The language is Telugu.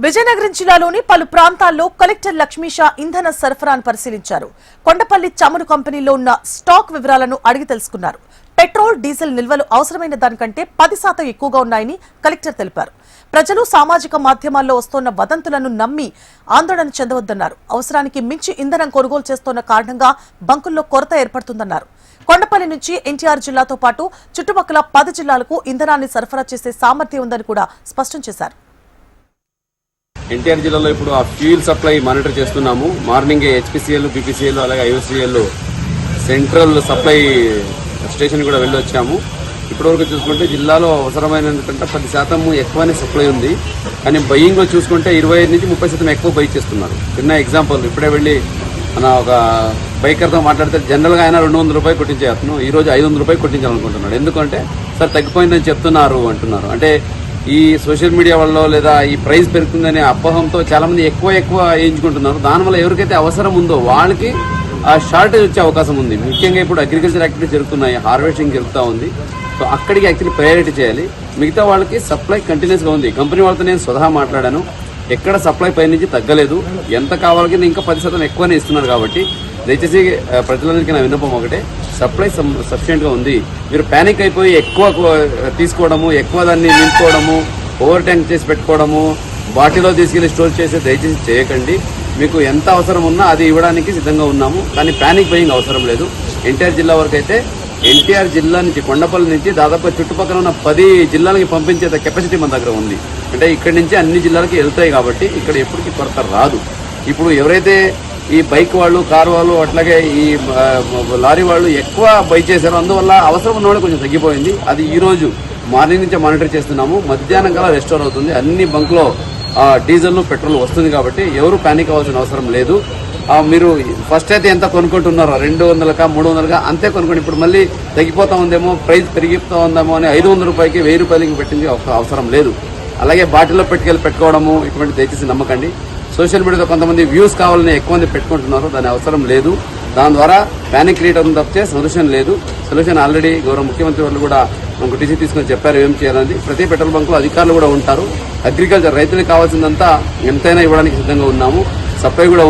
విజయనగరం జిల్లాలోని పలు ప్రాంతాల్లో కలెక్టర్ లక్ష్మీషా ఇంధన సరఫరాను పరిశీలించారు. కొండపల్లి చమురు కంపెనీలో ఉన్న స్టాక్ వివరాలను అడిగి తెలుసుకున్నారు. పెట్రోల్, డీజిల్ నిల్వలు అవసరమైన దానికంటే 10% ఎక్కువగా ఉన్నాయని కలెక్టర్ తెలిపారు. ప్రజలు సామాజిక మాధ్యమాల్లో వస్తున్న వదంతులను నమ్మి ఆందోళన చెందవద్దన్నారు. అవసరానికి మించి ఇంధనం కొనుగోలు చేస్తున్న కారణంగా బంకుల్లో కొరత ఏర్పడుతుందన్నారు. కొండపల్లి నుంచి ఎన్టీఆర్ జిల్లాతో పాటు చుట్టుపక్కల 10 జిల్లాలకు ఇంధనాన్ని సరఫరా చేసే సామర్థ్యం ఉందని కూడా స్పష్టం చేశారు. ఎన్టీఆర్ జిల్లాలో ఇప్పుడు ఆ ఫ్యూల్ సప్లై మానిటర్ చేస్తున్నాము. మార్నింగే హెచ్పిసిఎల్, బీపీసీఎల్, అలాగే ఐఓసీఎల్ సెంట్రల్ సప్లై స్టేషన్ కూడా వెళ్ళి వచ్చాము. ఇప్పటివరకు చూసుకుంటే జిల్లాలో అవసరమైన 10% ఎక్కువనే సప్లై ఉంది. కానీ బయ్యింగ్లో చూసుకుంటే 25 నుంచి 30% ఎక్కువ బై చేస్తున్నారు. చిన్న ఎగ్జాంపుల్, ఇప్పుడే వెళ్ళి మన ఒక బైకర్తో మాట్లాడితే జనరల్గా ఆయన 200 రూపాయలు కొట్టించే అతను ఈరోజు 500 రూపాయలు కొట్టించాలనుకుంటున్నాడు. ఎందుకంటే సార్ తగ్గిపోయిందని చెప్తున్నారు అంటున్నారు. అంటే ఈ సోషల్ మీడియా వల్ల లేదా ఈ ప్రైస్ పెరుగుతుందనే అపోహంతో చాలా మంది ఎక్కువ వేయించుకుంటున్నారు. దానివల్ల ఎవరికైతే అవసరం ఉందో వాళ్ళకి ఆ షార్టేజ్ వచ్చే అవకాశం ఉంది. ముఖ్యంగా ఇప్పుడు అగ్రికల్చర్ యాక్టివిటీస్ జరుగుతున్నాయి, హార్వెస్టింగ్ జరుగుతూ ఉంది. సో అక్కడికి యాక్చువల్లీ ప్రయారిటీ చేయాలి. మిగతా వాళ్ళకి సప్లై కంటిన్యూస్గా ఉంది. కంపెనీ వాళ్ళతో నేను స్వతహా మాట్లాడాను. ఎక్కడ సప్లై పై నుంచి తగ్గలేదు. ఎంత కావాలకి ఇంకా 10% ఎక్కువనే ఇస్తున్నారు. కాబట్టి దయచేసి ప్రజలందరికీ నా విన్నపం ఒకటే, సప్లై సఫిషియెంట్గా ఉంది. మీరు ప్యానిక్ అయిపోయి ఎక్కువ తీసుకోవడము, ఎక్కువ దాన్ని నింపుకోవడము, ఓవర్ ట్యాంక్ చేసి పెట్టుకోవడము, బాటిల్లో తీసుకెళ్లి స్టోర్ చేసి దయచేసి చేయకండి. మీకు ఎంత అవసరం ఉన్నా అది ఇవ్వడానికి సిద్ధంగా ఉన్నాము. కానీ ప్యానిక్ బయింగ్ అవసరం లేదు. ఎన్టీఆర్ జిల్లా వరకు అయితే ఎన్టీఆర్ జిల్లా నుంచి కొండపల్లి నుంచి దాదాపు చుట్టుపక్కల ఉన్న 10 జిల్లాలకి పంపించే కెపాసిటీ మన దగ్గర ఉంది. అంటే ఇక్కడి నుంచి అన్ని జిల్లాలకి వెళ్తాయి కాబట్టి ఇక్కడ ఎప్పటికీ కొరత రాదు. ఇప్పుడు ఎవరైతే ఈ బైక్ వాళ్ళు, కారు వాళ్ళు, అట్లాగే ఈ లారీ వాళ్ళు ఎక్కువ బై చేశారు, అందువల్ల అవసరం ఉన్న వాళ్ళు కొంచెం తగ్గిపోయింది. అది ఈ రోజు మార్నింగ్ నుంచే మానిటర్ చేస్తున్నాము. మధ్యాహ్నం కల్లా రెస్టోర్ అవుతుంది. అన్ని బంక్లో డీజిల్, పెట్రోల్ వస్తుంది కాబట్టి ఎవరు ప్యానిక్ అవ్వాల్సిన అవసరం లేదు. మీరు ఫస్ట్ అయితే ఎంత కొనుక్కుంటున్నారో 200కా 300కా అంతే కొనుక్కోండి. ఇప్పుడు మళ్ళీ తగ్గిపోతా ఉందేమో, ప్రైస్ పెరిగిపోతా ఉందేమో అని 500 రూపాయలకి 1000 రూపాయలకి పెట్టింది అవసరం లేదు. అలాగే బాటిల్లో పెట్టుకోవడము ఇటువంటి దయచేసి నమ్మకండి. సోషల్ మీడియాలో కొంతమంది వ్యూస్ కావాలని ఎక్కువ మంది పెట్టుకుంటున్నారు. దాని అవసరం లేదు. దాని ద్వారా ప్యానిక్ క్రియేట్ అవుతుంది తప్పితే సొల్యూషన్ లేదు. సొల్యూషన్ ఆల్రెడీ గౌరవ ముఖ్యమంత్రి వాళ్ళు కూడా మనకు టీసీ తీసుకొని చెప్పారు ఏం చేయాలని. ప్రతి పెట్రోల్ బంకులో అధికారులు కూడా ఉంటారు. అగ్రికల్చర్ రైతులకు కావాల్సిందంతా ఎంతైనా ఇవ్వడానికి సిద్ధంగా ఉన్నాము. సప్లై కూడా